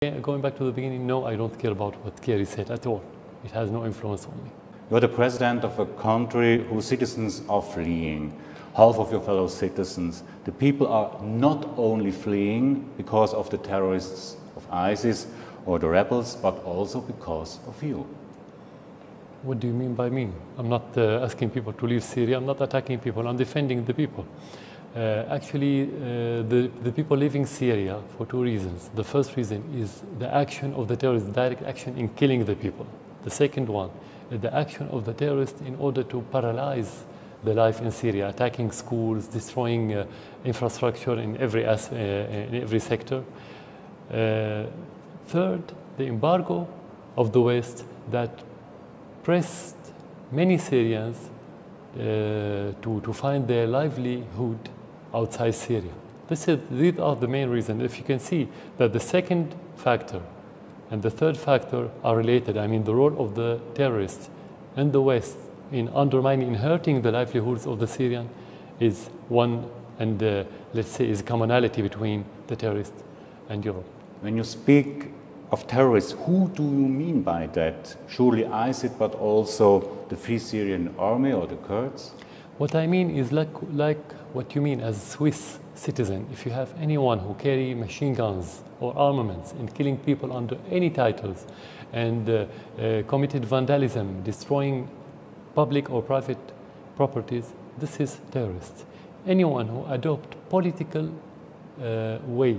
Going back to the beginning, no, I don't care about what Kerry said at all. It has no influence on me. You're the president of a country whose citizens are fleeing. Half of your fellow citizens. The people are not only fleeing because of the terrorists of ISIS or the rebels, but also because of you. What do you mean by me? I'm not asking people to leave Syria. I'm not attacking people. I'm defending the people. The people leaving Syria for two reasons. The first reason is the action of the terrorists, direct action in killing the people. The second one is the action of the terrorists in order to paralyze the life in Syria, attacking schools, destroying infrastructure in every sector. Third, the embargo of the West that pressed many Syrians to find their livelihood outside Syria. These are the main reasons. If you can see that the second factor and the third factor are related, I mean the role of the terrorists and the West in undermining, in hurting the livelihoods of the Syrian is one, and let's say is a commonality between the terrorists and Europe. When you speak of terrorists, who do you mean by that? Surely ISIS, but also the Free Syrian Army or the Kurds? What I mean is like what you mean as a Swiss citizen. If you have anyone who carry machine guns or armaments and killing people under any titles and committed vandalism, destroying public or private properties, this is terrorist. Anyone who adopt political way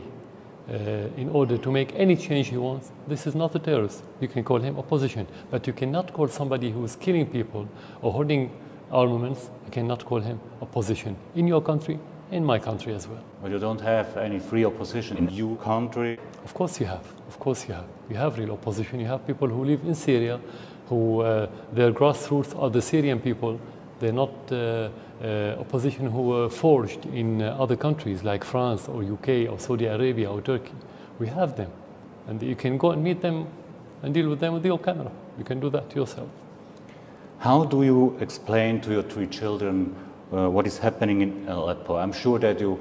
in order to make any change he wants, this is not a terrorist. You can call him opposition, but you cannot call somebody who is killing people or holding armaments, you cannot call him opposition in your country, in my country as well. But you don't have any free opposition in your country? Of course you have. Of course you have. You have real opposition. You have people who live in Syria, who their grassroots are the Syrian people. They're not opposition who were forged in other countries like France or UK or Saudi Arabia or Turkey. We have them. And you can go and meet them and deal with them with your camera. You can do that yourself. How do you explain to your three children what is happening in Aleppo? I'm sure that you're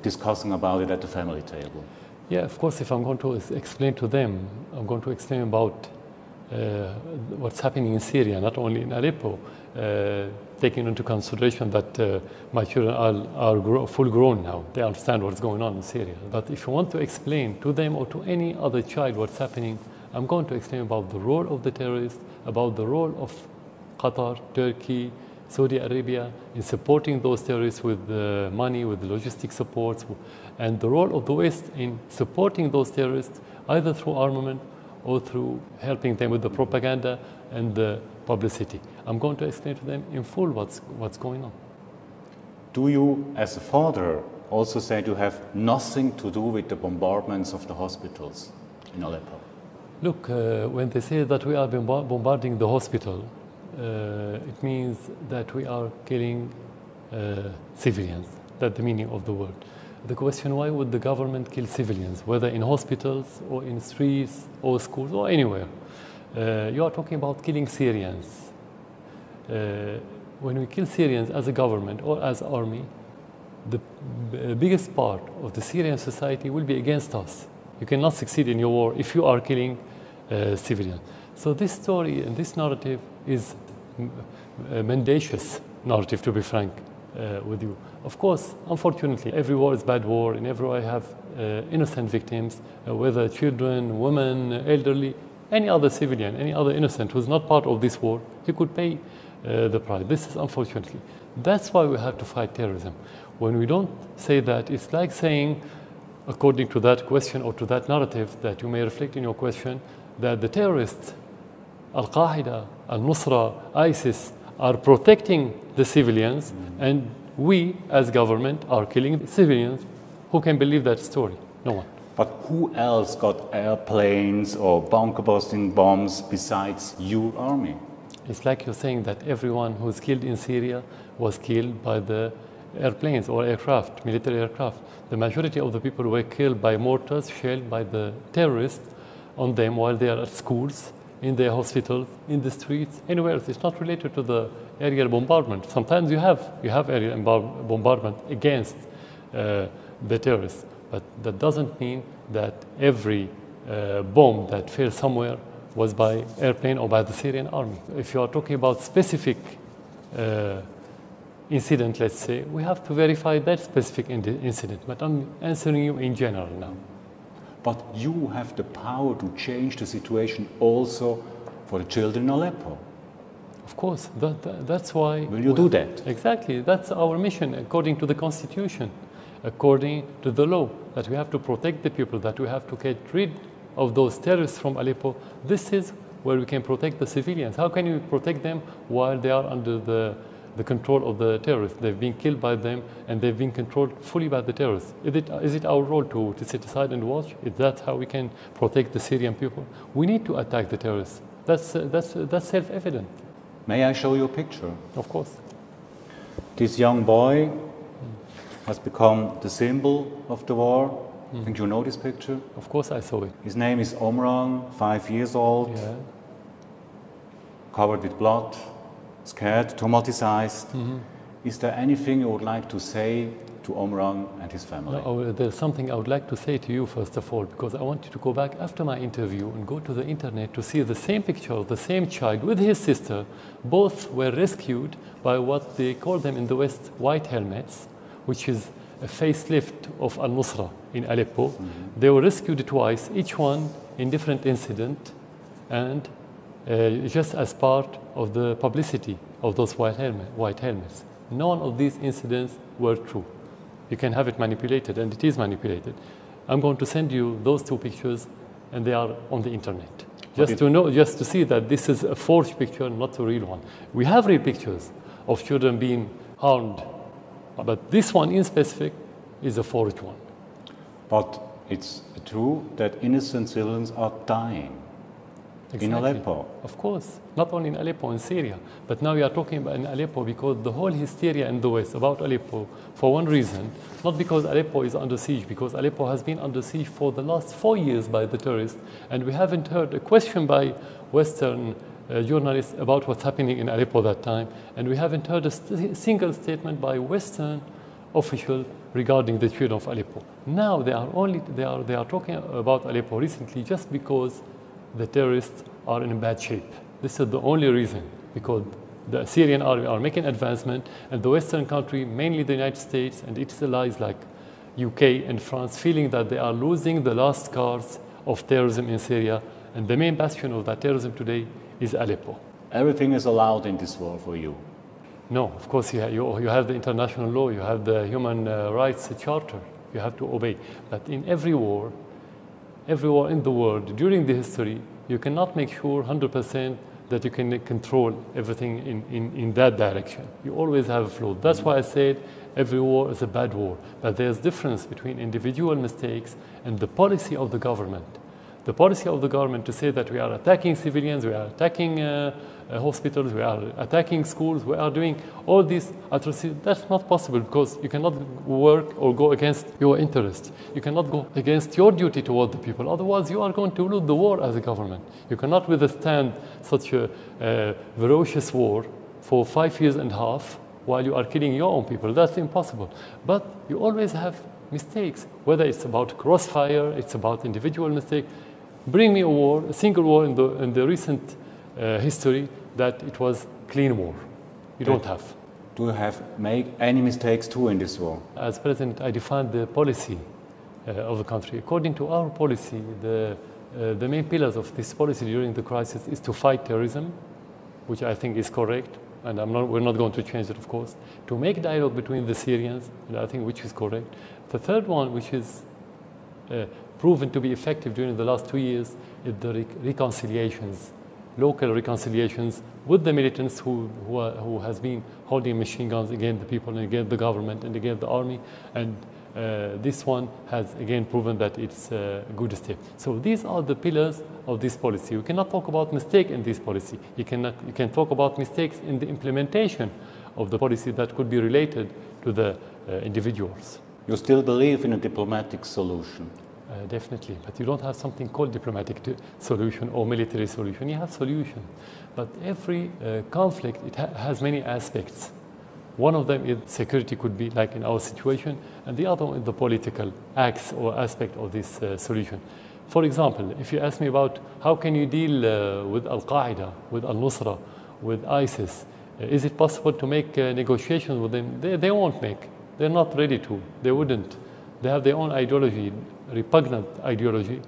discussing about it at the family table. Yeah, of course, if I'm going to explain to them, I'm going to explain about what's happening in Syria, not only in Aleppo, taking into consideration that my children are full grown now. They understand what's going on in Syria. But if you want to explain to them or to any other child what's happening, I'm going to explain about the role of the terrorists, about the role of Qatar, Turkey, Saudi Arabia in supporting those terrorists with money, with logistic supports, and the role of the West in supporting those terrorists either through armament or through helping them with the propaganda and the publicity. I'm going to explain to them in full what's going on. Do you, as a father, also say you have nothing to do with the bombardments of the hospitals in Aleppo? Look, when they say that we are bombarding the hospital, it means that we are killing civilians. That's the meaning of the word. The question, why would the government kill civilians, whether in hospitals or in streets or schools or anywhere? You are talking about killing Syrians. When we kill Syrians as a government or as army, the biggest part of the Syrian society will be against us. You cannot succeed in your war if you are killing civilians. So this story and this narrative is a mendacious narrative, to be frank with you. Of course, unfortunately, every war is bad war, and every war have innocent victims, whether children, women, elderly, any other civilian, any other innocent who's not part of this war, he could pay the price. This is unfortunately. That's why we have to fight terrorism. When we don't say that, it's like saying, according to that question or to that narrative that you may reflect in your question, that the terrorists, Al-Qaeda, Al-Nusra, ISIS, are protecting the civilians, and we, as government, are killing civilians. Who can believe that story? No one. But who else got airplanes or bunker-busting bombs besides your army? It's like you're saying that everyone who's killed in Syria was killed by the airplanes or aircraft, military aircraft. The majority of the people were killed by mortars shelled by the terrorists on them while they are at schools, in their hospitals, in the streets, anywhere else. It's not related to the aerial bombardment. Sometimes you have aerial bombardment against the terrorists, but that doesn't mean that every bomb that fell somewhere was by airplane or by the Syrian army. If you are talking about specific incident, let's say, we have to verify that specific incident. But I'm answering you in general now. But you have the power to change the situation also for the children in Aleppo. Of course, that's why... Will you do that? Exactly, that's our mission according to the Constitution, according to the law, that we have to protect the people, that we have to get rid of those terrorists from Aleppo. This is where we can protect the civilians. How can you protect them while they are under the control of the terrorists? They've been killed by them and they've been controlled fully by the terrorists. Is it our role to sit aside and watch? Is that how we can protect the Syrian people? We need to attack the terrorists. That's self-evident. May I show you a picture? Of course. This young boy has become the symbol of the war. I think you know this picture. Of course I saw it. His name is Omran, 5 years old, Yeah. covered with blood, scared, traumatized. Is there anything you would like to say to Omran and his family? No, there's something I would like to say to you first of all, because I want you to go back after my interview and go to the internet to see the same picture of the same child with his sister. Both were rescued by what they call them in the West white helmets, which is a facelift of al-Nusra in Aleppo. They were rescued twice, each one in different incident, and just as part of the publicity of those white helmets. None of these incidents were true. You can have it manipulated, and it is manipulated. I'm going to send you those two pictures, and they are on the internet. Just to see that this is a forged picture, not a real one. We have real pictures of children being harmed, but this one in specific is a forged one. But it's true that innocent civilians are dying. Exactly. In Aleppo. Of course, not only in Aleppo, in Syria. But now we are talking about in Aleppo because the whole hysteria in the West about Aleppo, for one reason, not because Aleppo is under siege, because Aleppo has been under siege for the last 4 years by the terrorists, and we haven't heard a question by Western journalists about what's happening in Aleppo that time, and we haven't heard a single statement by Western official regarding the children of Aleppo. Now they are talking about Aleppo recently just because the terrorists are in bad shape. This is the only reason, because the Syrian army are making advancement, and the Western country, mainly the United States and its allies like UK and France, feeling that they are losing the last scars of terrorism in Syria, and the main bastion of that terrorism today is Aleppo. Everything is allowed in this war for you. No, of course you have the international law, you have the human rights charter, you have to obey. But in every war in the world, during the history, you cannot make sure 100% that you can control everything in that direction. You always have a flaw. That's why I said every war is a bad war. But there's difference between individual mistakes and the policy of the government. The policy of the government to say that we are attacking civilians, we are attacking hospitals, we are attacking schools, we are doing all these atrocities, that's not possible because you cannot work or go against your interest. You cannot go against your duty toward the people. Otherwise, you are going to lose the war as a government. You cannot withstand such a ferocious war for 5.5 years while you are killing your own people. That's impossible. But you always have mistakes, whether it's about crossfire, it's about individual mistake. Bring me a single war in the recent history that it was clean war. You don't have. Do you have made any mistakes too in this war? As president, I defined the policy of the country. According to our policy, the main pillars of this policy during the crisis is to fight terrorism, which I think is correct, and we're not going to change it, of course. To make dialogue between the Syrians, and I think which is correct. The third one, which is proven to be effective during the last 2 years, is the reconciliations, local reconciliations with the militants who has been holding machine guns against the people and against the government and against the army. And this one has again proven that it's a good step. So these are the pillars of this policy. You cannot talk about mistake in this policy. You can talk about mistakes in the implementation of the policy that could be related to the individuals. You still believe in a diplomatic solution? Definitely, but you don't have something called diplomatic solution or military solution. You have solution, but every conflict, it has many aspects. One of them is security, could be like in our situation, and the other one is the political acts or aspect of this solution. For example, if you ask me about how can you deal with Al-Qaeda, with Al-Nusra, with ISIS, is it possible to make negotiations with them? They won't make. They're not ready to. They wouldn't. They have their own ideology, repugnant ideology.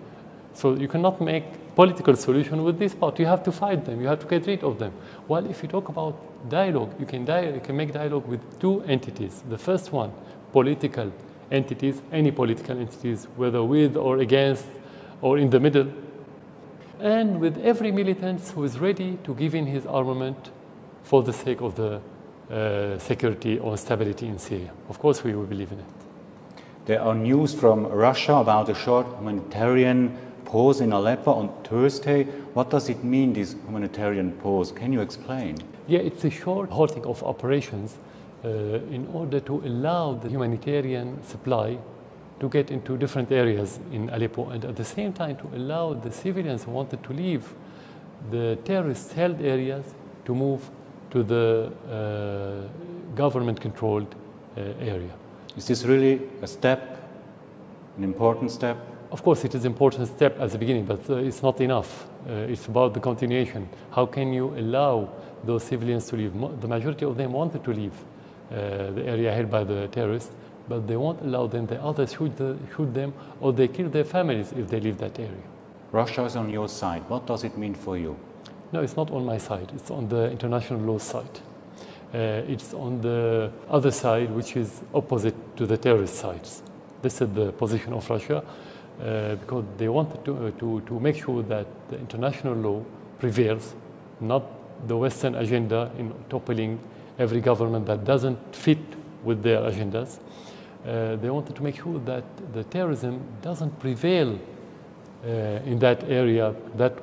So you cannot make political solution with this part. You have to fight them. You have to get rid of them. Well, if you talk about dialogue, you can make dialogue with two entities. The first one, political entities, any political entities, whether with or against or in the middle, and with every militant who is ready to give in his armament for the sake of the security or stability in Syria. Of course, we will believe in it. There are news from Russia about a short humanitarian pause in Aleppo on Thursday. What does it mean, this humanitarian pause? Can you explain? Yeah, it's a short halting of operations in order to allow the humanitarian supply to get into different areas in Aleppo, and at the same time to allow the civilians who wanted to leave the terrorist-held areas to move to the government-controlled area. Is this really a step, an important step? Of course, it is an important step at the beginning, but it's not enough. It's about the continuation. How can you allow those civilians to leave? The majority of them wanted to leave the area held by the terrorists, but they won't allow them. The others shoot them, or they kill their families if they leave that area. Russia is on your side. What does it mean for you? No, it's not on my side. It's on the international law side. It's on the other side, which is opposite to the terrorist sides. This is the position of Russia, because they wanted to make sure that the international law prevails, not the Western agenda in toppling every government that doesn't fit with their agendas. They wanted to make sure that the terrorism doesn't prevail in that area that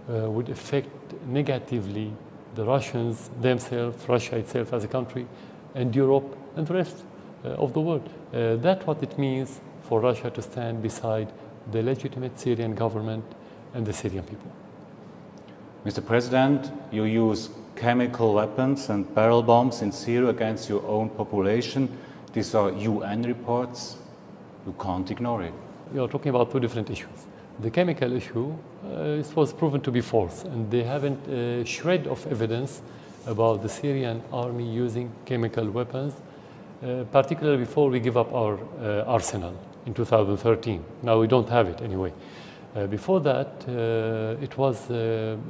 would affect negatively the Russians themselves, Russia itself as a country, and Europe and the rest of the world. That's what it means for Russia to stand beside the legitimate Syrian government and the Syrian people. Mr. President, you use chemical weapons and barrel bombs in Syria against your own population. These are UN reports. You can't ignore it. You are talking about two different issues. The chemical issue, it was proven to be false, and they haven't a shred of evidence about the Syrian army using chemical weapons, particularly before we give up our arsenal in 2013. Now we don't have it anyway. Before that, it was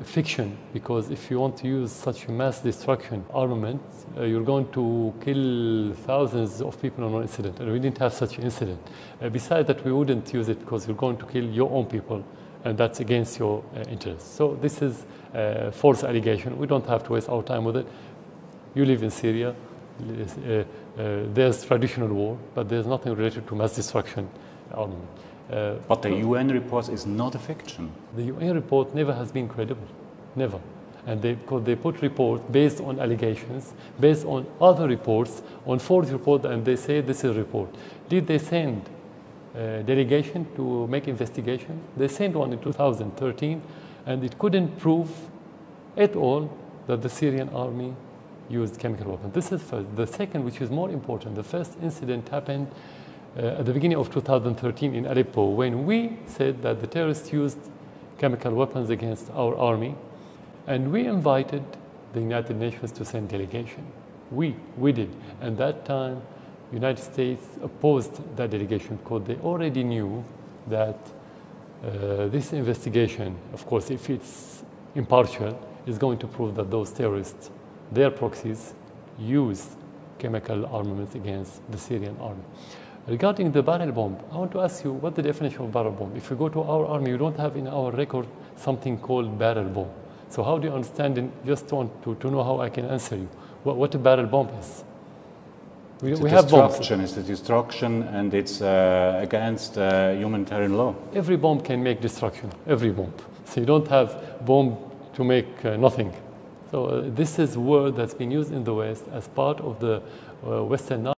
fiction, because if you want to use such mass destruction armament, you're going to kill thousands of people on one incident, and we didn't have such an incident. Besides that, we wouldn't use it because you're going to kill your own people, and that's against your interests. So this is a false allegation. We don't have to waste our time with it. You live in Syria. There's traditional war, but there's nothing related to mass destruction armament. But the UN report is not a fiction. The UN report never has been credible, never. And because they put reports based on allegations, based on other reports, on fourth report, and they say this is a report. Did they send a delegation to make investigation? They sent one in 2013, and it couldn't prove at all that the Syrian army used chemical weapons. This is first. The second, which is more important, the first incident happened at the beginning of 2013 in Aleppo, when we said that the terrorists used chemical weapons against our army, and we invited the United Nations to send delegation. We did. And that time, the United States opposed that delegation because they already knew that this investigation, of course, if it's impartial, is going to prove that those terrorists, their proxies, used chemical armaments against the Syrian army. Regarding the barrel bomb, I want to ask you what the definition of barrel bomb. If you go to our army, you don't have in our record something called barrel bomb. So how do you understand it? Just want to know how I can answer you. What a barrel bomb is. We have bombs. It's a destruction, and it's against humanitarian law. Every bomb can make destruction, every bomb. So you don't have bomb to make nothing. So this is a word that's been used in the West as part of the Western